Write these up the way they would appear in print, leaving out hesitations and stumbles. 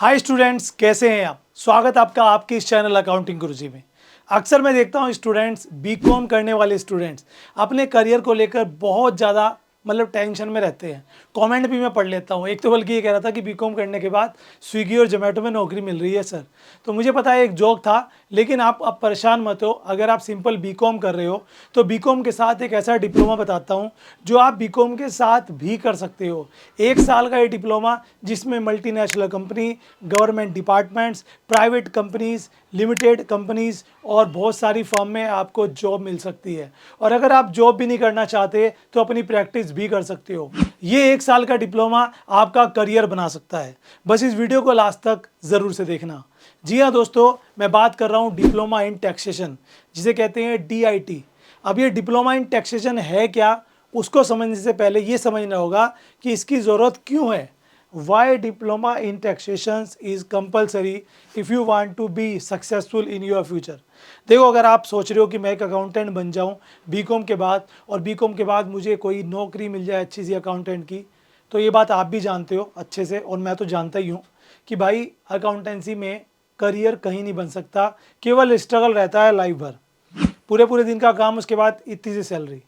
Hi students, कैसे हैं आप। स्वागत आपका आपके इस चैनल अकाउंटिंग गुरुजी में। अक्सर मैं देखता हूं स्टूडेंट्स, बीकॉम करने वाले स्टूडेंट्स अपने करियर को लेकर बहुत ज़्यादा टेंशन में रहते हैं। कमेंट भी मैं पढ़ लेता हूं। एक तो बल्कि ये कह रहा था कि बीकॉम करने के बाद स्विगी और जोमेटो में नौकरी मिल रही है सर। तो मुझे पता है एक जोक था, लेकिन आप अब परेशान मत हो। अगर आप सिंपल बीकॉम कर रहे हो तो बीकॉम के साथ एक ऐसा डिप्लोमा बताता हूं जो आप बीकॉम के साथ भी कर सकते हो। 1 साल का ये डिप्लोमा जिसमें multinational company, government departments, private companies, limited companies और बहुत सारी फर्म में आपको जॉब मिल सकती है। और अगर आप जॉब भी नहीं करना चाहते तो अपनी प्रैक्टिस भी कर सकते हो। ये 1 साल का डिप्लोमा आपका करियर बना सकता है। बस इस वीडियो को लास्ट तक ज़रूर से देखना। जी हाँ दोस्तों, मैं बात कर रहा हूँ डिप्लोमा इन टैक्सेशन, जिसे कहते हैं DIT। अब ये डिप्लोमा इन टैक्सेशन है क्या, उसको समझने से पहले ये समझना होगा कि इसकी ज़रूरत क्यों है। Why diploma in taxation is compulsory if you want to be successful in your future. देखो, अगर आप सोच रहे हो कि मैं एक अकाउंटेंट बन जाऊं बीकॉम के बाद, और बीकॉम के बाद मुझे कोई नौकरी मिल जाए अच्छी सी अकाउंटेंट की, तो ये बात आप भी जानते हो अच्छे से, और मैं तो जानता ही हूँ कि भाई अकाउंटेंसी में करियर कहीं नहीं बन सकता। केवल स्ट्रगल रहता है लाइफ भर, पूरे पूरे दिन का काम, उसके बाद इतनी सी सैलरी।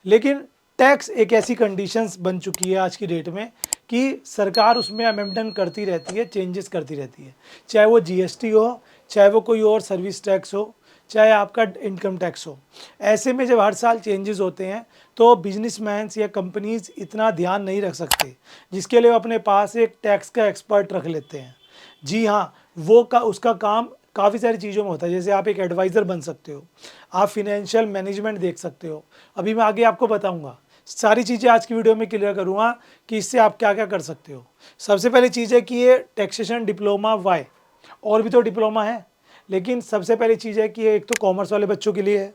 लेकिन टैक्स एक ऐसी कंडीशंस बन चुकी है आज की डेट में कि सरकार उसमें अमेंडमेंट करती रहती है, चेंजेस करती रहती है। चाहे वो GST हो, चाहे वो कोई और सर्विस टैक्स हो, चाहे आपका इनकम टैक्स हो। ऐसे में जब हर साल चेंजेस होते हैं तो बिजनेसमैन्स या कंपनीज इतना ध्यान नहीं रख सकते, जिसके लिए वो अपने पास एक टैक्स का एक्सपर्ट रख लेते हैं। जी हाँ, उसका काम काफ़ी सारी चीज़ों में होता है। जैसे आप एक एडवाइज़र बन सकते हो, आप फिनेंशियल मैनेजमेंट देख सकते हो। अभी मैं आगे आपको बताऊंगा, सारी चीज़ें आज की वीडियो में क्लियर करूंगा कि इससे आप क्या क्या कर सकते हो। सबसे पहली चीज़ है कि ये टैक्सेशन डिप्लोमा वाई, और भी तो डिप्लोमा है, लेकिन सबसे पहली चीज़ है कि ये एक तो कॉमर्स वाले बच्चों के लिए है।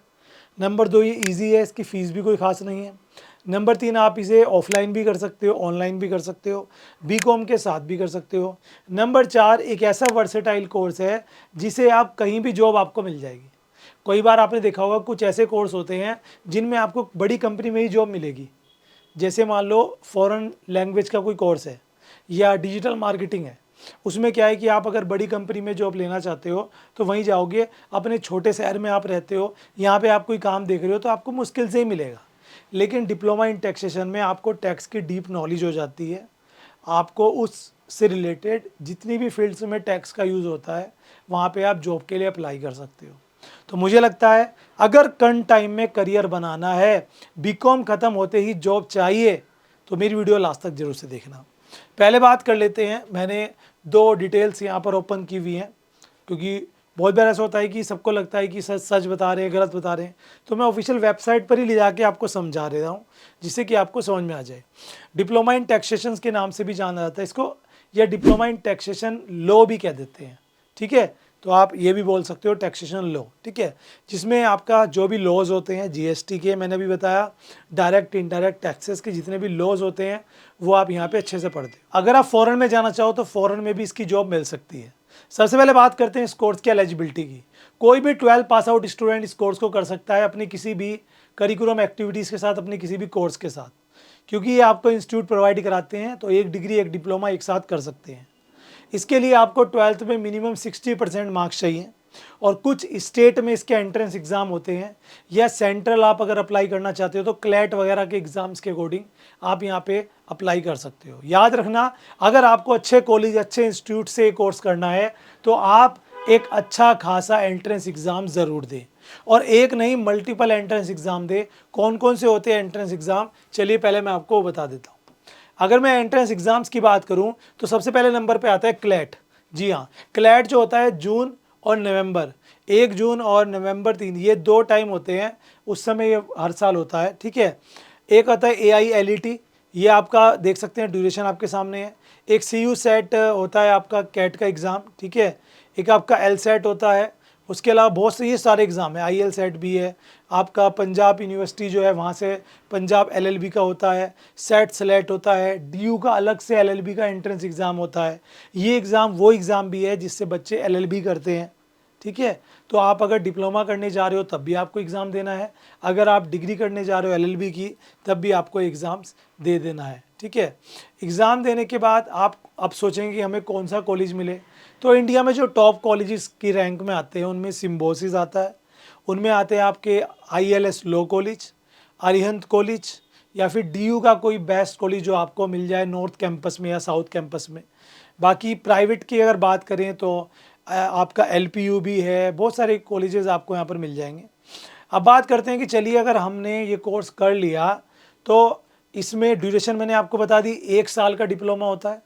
नंबर 2, ये ईजी है, इसकी फ़ीस भी कोई ख़ास नहीं है। नंबर 3, आप इसे ऑफलाइन भी कर सकते हो, ऑनलाइन भी कर सकते हो, बीकॉम के साथ भी कर सकते हो। नंबर 4, एक ऐसा वर्सेटाइल कोर्स है जिसे आप कहीं भी जॉब आपको मिल जाएगी। कई बार आपने देखा होगा कुछ ऐसे कोर्स होते हैं जिनमें आपको बड़ी कंपनी में ही जॉब मिलेगी। जैसे मान लो फॉरेन लैंग्वेज का कोई कोर्स है या डिजिटल मार्केटिंग है। उसमें क्या है कि आप अगर बड़ी कंपनी में जॉब लेना चाहते हो तो वहीं जाओगे। अपने छोटे शहर में आप रहते हो, यहाँ पे आप कोई काम देख रहे हो तो आपको मुश्किल से ही मिलेगा। लेकिन डिप्लोमा इन टैक्सेशन में आपको टैक्स की डीप नॉलेज हो जाती है। आपको उस से रिलेटेड जितनी भी फील्ड्स में टैक्स का यूज़ होता है वहाँ पे आप जॉब के लिए अप्लाई कर सकते हो। तो मुझे लगता है अगर कम टाइम में करियर बनाना है, बीकॉम ख़त्म होते ही जॉब चाहिए, तो मेरी वीडियो लास्ट तक जरूर से देखना। पहले बात कर लेते हैं, मैंने 2 डिटेल्स यहाँ पर ओपन की हुई हैं, क्योंकि बहुत बार ऐसा होता है कि सबको लगता है कि सच सच बता रहे हैं, गलत बता रहे हैं। तो मैं ऑफिशियल वेबसाइट पर ही ले जाके आपको समझा दे रहा हूँ, जिससे कि आपको समझ में आ जाए। डिप्लोमा इन टैक्सेशन के नाम से भी जाना जाता है इसको, या डिप्लोमा इन टैक्सेशन लॉ भी कह देते हैं। ठीक है, तो आप ये भी बोल सकते हो टैक्सेशन लॉ। ठीक है, जिसमें आपका जो भी लॉज होते हैं GST के, मैंने भी बताया, डायरेक्ट इनडायरेक्ट टैक्सेस के जितने भी लॉज होते हैं वो आप यहाँ पे अच्छे से पढ़ते हो। अगर आप फॉरेन में जाना चाहो तो फॉरेन में भी इसकी जॉब मिल सकती है। सबसे पहले बात करते हैं इस कोर्स की एलिजिबिलिटी की। कोई भी 12 पास आउट स्टूडेंट इस कोर्स को कर सकता है, अपनी किसी भी करिकुलम एक्टिविटीज़ के साथ, अपने किसी भी कोर्स के साथ, क्योंकि ये आपको इंस्टीट्यूट प्रोवाइड कराते हैं। तो एक डिग्री एक डिप्लोमा एक साथ कर सकते हैं। इसके लिए आपको 12th में मिनिमम 60% मार्क्स चाहिए, और कुछ स्टेट में इसके एंट्रेंस एग्ज़ाम होते हैं, या सेंट्रल आप अगर अप्लाई करना चाहते हो तो क्लैट वगैरह के एग्ज़ाम्स के अकॉर्डिंग आप यहाँ पे अप्लाई कर सकते हो। याद रखना, अगर आपको अच्छे कॉलेज, अच्छे इंस्टीट्यूट से कोर्स करना है तो आप एक अच्छा खासा एंट्रेंस एग्ज़ाम ज़रूर दें, और एक नहीं मल्टीपल एंट्रेंस एग्ज़ाम दें। कौन कौन से होते हैं एंट्रेंस एग्ज़ाम, चलिए पहले मैं आपको बता देता हूँ। अगर मैं एंट्रेंस एग्ज़ाम्स की बात करूं तो सबसे पहले नंबर पे आता है क्लैट। जी हाँ, क्लैट जो होता है जून और नवंबर, 1 जून और नवंबर 3, ये 2 टाइम होते हैं, उस समय ये हर साल होता है। ठीक है, एक आता है AILET, ये आपका देख सकते हैं, ड्यूरेशन आपके सामने है। एक CU सेट होता है आपका कैट का एग्ज़ाम। ठीक है, एक आपका LSAT होता है। उसके अलावा बहुत से ये सारे एग्ज़ाम है, IELTS भी है आपका। पंजाब यूनिवर्सिटी जो है वहाँ से पंजाब LLB का होता है, सेट स्लेट होता है, DU का अलग से LLB का एंट्रेंस एग्ज़ाम होता है। ये एग्ज़ाम वो एग्ज़ाम भी है जिससे बच्चे LLB करते हैं। ठीक है। तो आप अगर डिप्लोमा करने जा रहे हो तब भी आपको एग्ज़ाम देना है, अगर आप डिग्री करने जा रहे हो एलएलबी की तब भी आपको एग्ज़ाम्स दे देना है, ठीक है। एग्ज़ाम देने के बाद आप अब सोचेंगे कि हमें कौन सा कॉलेज मिले। तो इंडिया में जो टॉप कॉलेजेस की रैंक में आते हैं उनमें सिम्बोसिस आता है, उनमें आते हैं आपके ILS law college, Arihant college, या फिर डीयू का कोई बेस्ट कॉलेज जो आपको मिल जाए नॉर्थ कैंपस में या साउथ कैंपस में। बाकी प्राइवेट की अगर बात करें तो आपका एलपीयू भी है, बहुत सारे कॉलेजेस आपको यहाँ पर मिल जाएंगे। अब बात करते हैं कि चलिए अगर हमने ये कोर्स कर लिया तो इसमें ड्यूरेशन मैंने आपको बता दी, 1 साल का डिप्लोमा होता है,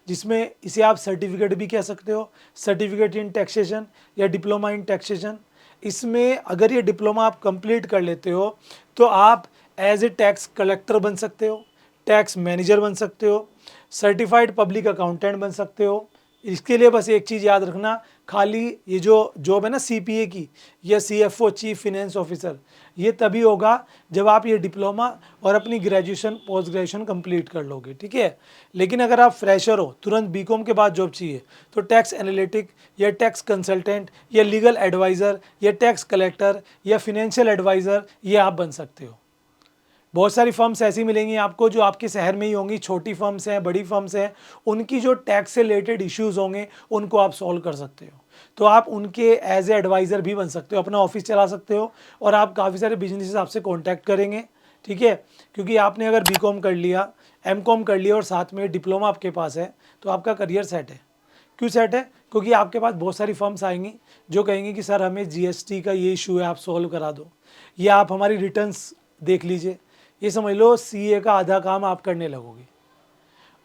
जिसमें इसे आप सर्टिफिकेट भी कह सकते हो, सर्टिफिकेट इन टैक्सेशन या डिप्लोमा इन टैक्सेशन। इसमें अगर ये डिप्लोमा आप कंप्लीट कर लेते हो तो आप एज ए टैक्स कलेक्टर बन सकते हो, टैक्स मैनेजर बन सकते हो, सर्टिफाइड पब्लिक अकाउंटेंट बन सकते हो। इसके लिए बस एक चीज़ याद रखना, खाली ये जो जॉब है ना सीपीए की या सीएफओ चीफ फिनेंस ऑफिसर, ये तभी होगा जब आप ये डिप्लोमा और अपनी ग्रेजुएशन पोस्ट ग्रेजुएशन कंप्लीट कर लोगे, ठीक है। लेकिन अगर आप फ्रेशर हो, तुरंत बीकॉम के बाद जॉब चाहिए, तो टैक्स एनालिटिक या टैक्स कंसल्टेंट या लीगल एडवाइज़र या टैक्स कलेक्टर या फिनेंशियल एडवाइज़र ये आप बन सकते हो। बहुत सारी फर्म्स ऐसी मिलेंगी आपको जो आपके शहर में ही होंगी, छोटी फर्म्स हैं, बड़ी फर्म्स हैं, उनकी जो टैक्स से रिलेटेड इश्यूज़ होंगे उनको आप सॉल्व कर सकते हो। तो आप उनके एज ए एडवाइज़र भी बन सकते हो, अपना ऑफिस चला सकते हो और आप काफ़ी सारे बिजनेसेस आपसे कॉन्टैक्ट करेंगे, ठीक है। क्योंकि आपने अगर बीकॉम कर लिया, एमकॉम कर लिया और साथ में डिप्लोमा आपके पास है तो आपका करियर सेट है। क्यों सेट है? क्योंकि आपके पास बहुत सारी फर्म्स आएंगी जो कहेंगी कि सर हमें जीएसटी का ये इशू है, आप सॉल्व करा दो, या आप हमारी रिटर्न्स देख लीजिए। ये समझ लो सीए का आधा काम आप करने लगोगे।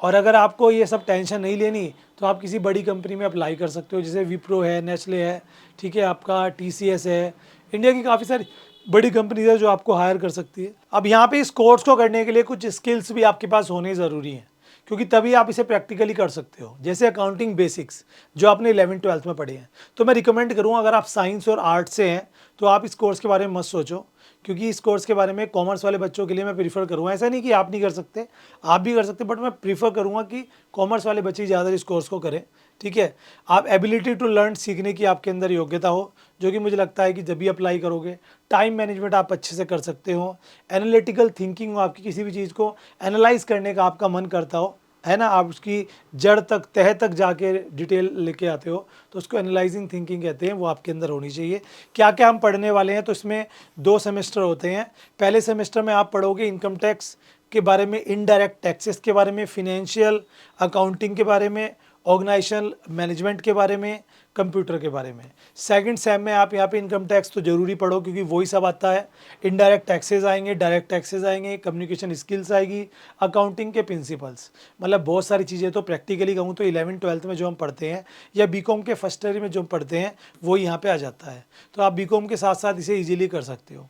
और अगर आपको ये सब टेंशन नहीं लेनी तो आप किसी बड़ी कंपनी में अप्लाई कर सकते हो, जैसे विप्रो है, नेस्ले है, ठीक है, आपका टीसीएस है, इंडिया की काफ़ी सारी बड़ी कंपनीज है जो आपको हायर कर सकती है। अब यहाँ पे इस कोर्स को करने के लिए कुछ स्किल्स भी आपके पास होने ज़रूरी हैं, क्योंकि तभी आप इसे प्रैक्टिकली कर सकते हो। जैसे अकाउंटिंग बेसिक्स जो आपने 11th-12th में पढ़े हैं, तो मैं रिकमेंड करूँगा अगर आप साइंस और आर्ट्स से हैं तो आप इस कोर्स के बारे में मत सोचो, क्योंकि इस कोर्स के बारे में कॉमर्स वाले बच्चों के लिए मैं प्रीफर करूँगा। ऐसा नहीं कि आप नहीं कर सकते, आप भी कर सकते, बट मैं प्रीफर करूँगा कि कॉमर्स वाले बच्चे ज़्यादा इस कोर्स को करें, ठीक है। आप एबिलिटी टू लर्न सीखने की आपके अंदर योग्यता हो, जो कि मुझे लगता है कि जब भी अप्लाई करोगे। टाइम मैनेजमेंट आप अच्छे से कर सकते हो, एनालिटिकल थिंकिंग हो, आपकी किसी भी चीज़ को एनालाइज करने का आपका मन करता हो, है ना, आप उसकी जड़ तक तह तक जाके डिटेल लेके आते हो, तो उसको एनालाइजिंग थिंकिंग कहते हैं, वो आपके अंदर होनी चाहिए। क्या क्या हम पढ़ने वाले हैं, तो इसमें 2 सेमेस्टर होते हैं। पहले सेमेस्टर में आप पढ़ोगे इनकम टैक्स के बारे में, इनडायरेक्ट टैक्सेस के बारे में, फिनेंशियल अकाउंटिंग के बारे में, ऑर्गेनाइजेशनल मैनेजमेंट के बारे में, कंप्यूटर के बारे में। सेकंड सेम में आप यहाँ पे इनकम टैक्स तो जरूरी पढ़ो, क्योंकि वही सब आता है। इनडायरेक्ट टैक्सेस आएंगे, डायरेक्ट टैक्सेस आएंगे, कम्युनिकेशन स्किल्स आएगी, अकाउंटिंग के प्रिंसिपल्स, मतलब बहुत सारी चीज़ें। तो प्रैक्टिकली कहूँ तो 11th-12th में जो हम पढ़ते हैं या बीकॉम के फर्स्ट ईयर में जो हम पढ़ते हैं वो यहाँ पे आ जाता है। तो आप बीकॉम के साथ साथ इसे ईजिली कर सकते हो।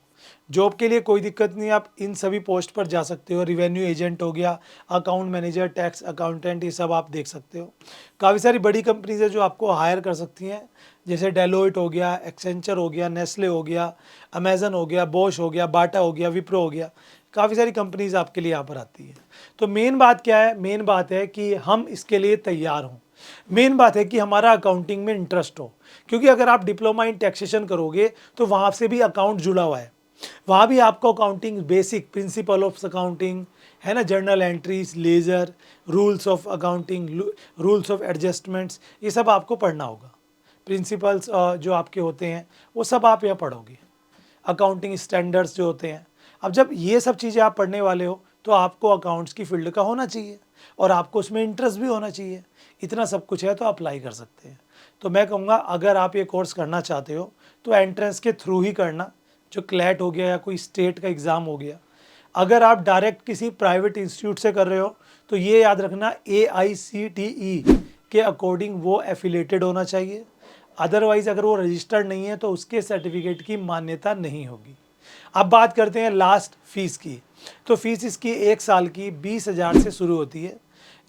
जॉब के लिए कोई दिक्कत नहीं, आप इन सभी पोस्ट पर जा सकते हो। रिवेन्यू एजेंट हो गया, अकाउंट मैनेजर, टैक्स अकाउंटेंट, ये सब आप देख सकते हो। काफ़ी सारी बड़ी कंपनीज है जो आपको हायर कर सकती हैं, जैसे डेलोइट हो गया, एक्सेंचर हो गया, नेस्ले हो गया, अमेजन हो गया, बोश हो गया, बाटा हो गया, विप्रो हो गया। काफ़ी सारी कंपनीज आपके लिए यहाँ पर आती है। तो मेन बात क्या है? मेन बात है कि हम इसके लिए तैयार हों। मेन बात है कि हमारा अकाउंटिंग में इंटरेस्ट हो, क्योंकि अगर आप डिप्लोमा इन टैक्सेशन करोगे तो वहाँ से भी अकाउंट जुड़ा हुआ है, वहाँ भी आपको accounting basic principle of accounting, है ना, journal entries, ledger, rules of accounting, rules of adjustments, ये सब आपको पढ़ना होगा। प्रिंसिपल्स जो आपके होते हैं वो सब आप यहाँ पढ़ोगे, अकाउंटिंग स्टैंडर्ड्स जो होते हैं। अब जब ये सब चीज़ें आप पढ़ने वाले हो तो आपको अकाउंट्स की फील्ड का होना चाहिए और आपको उसमें इंटरेस्ट भी होना चाहिए। इतना सब कुछ है तो अप्लाई कर सकते हैं। तो मैं कहूँगा अगर आप ये कोर्स करना चाहते हो तो एंट्रेंस के थ्रू ही करना, जो क्लैट हो गया या कोई स्टेट का एग्ज़ाम हो गया। अगर आप डायरेक्ट किसी प्राइवेट इंस्टीट्यूट से कर रहे हो तो ये याद रखना AICTE के अकॉर्डिंग वो एफिलेटेड होना चाहिए, अदरवाइज़ अगर वो रजिस्टर्ड नहीं है तो उसके सर्टिफिकेट की मान्यता नहीं होगी। अब बात करते हैं लास्ट फीस की। तो फीस इसकी 1 साल की 20,000 से शुरू होती है,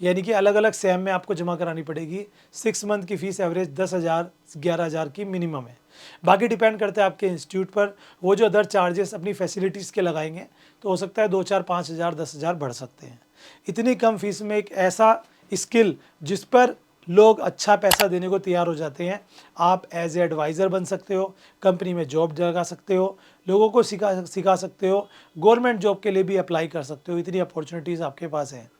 यानी कि अलग अलग सेम में आपको जमा करानी पड़ेगी। 6 मंथ की फ़ीस एवरेज 10,000 11,000 की मिनिमम है। बाकी डिपेंड करता है आपके इंस्टीट्यूट पर। वो जो अदर चार्जेस अपनी फैसिलिटीज़ के लगाएंगे तो हो सकता है 2-4 5,000 10,000 बढ़ सकते हैं। इतनी कम फीस में एक ऐसा स्किल जिस पर लोग अच्छा पैसा देने को तैयार हो जाते हैं। आप एज ए एडवाइज़र बन सकते हो, कंपनी में जॉब लगा सकते हो, लोगों को सिखा सकते हो, गवर्नमेंट जॉब के लिए भी अप्लाई कर सकते हो। इतनी अपॉर्चुनिटीज़ आपके पास हैं।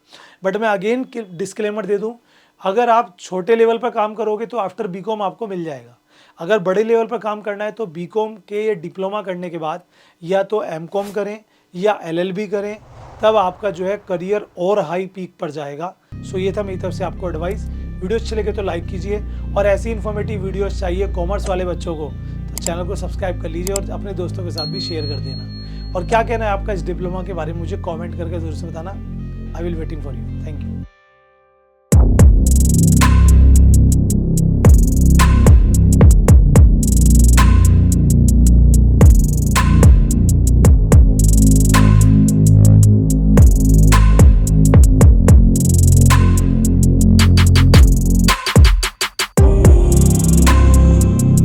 बट मैं अगेन डिस्क्लेमर दे दूं, अगर आप छोटे लेवल पर काम करोगे तो आफ्टर बीकॉम आपको मिल जाएगा। अगर बड़े लेवल पर काम करना है तो बीकॉम के ये डिप्लोमा करने के बाद या तो एमकॉम करें या एलएलबी करें, तब आपका जो है करियर और हाई पीक पर जाएगा। सो ये था मेरी तरफ से आपको एडवाइस। वीडियो अच्छे लगे तो लाइक कीजिए, और ऐसी इन्फॉर्मेटिव वीडियोस चाहिए कॉमर्स वाले बच्चों को तो चैनल को सब्सक्राइब कर लीजिए और अपने दोस्तों के साथ भी शेयर कर देना। और क्या कहना है आपका इस डिप्लोमा के बारे में मुझे कमेंट करके ज़रूर से बताना। I will waiting for you. Thank you.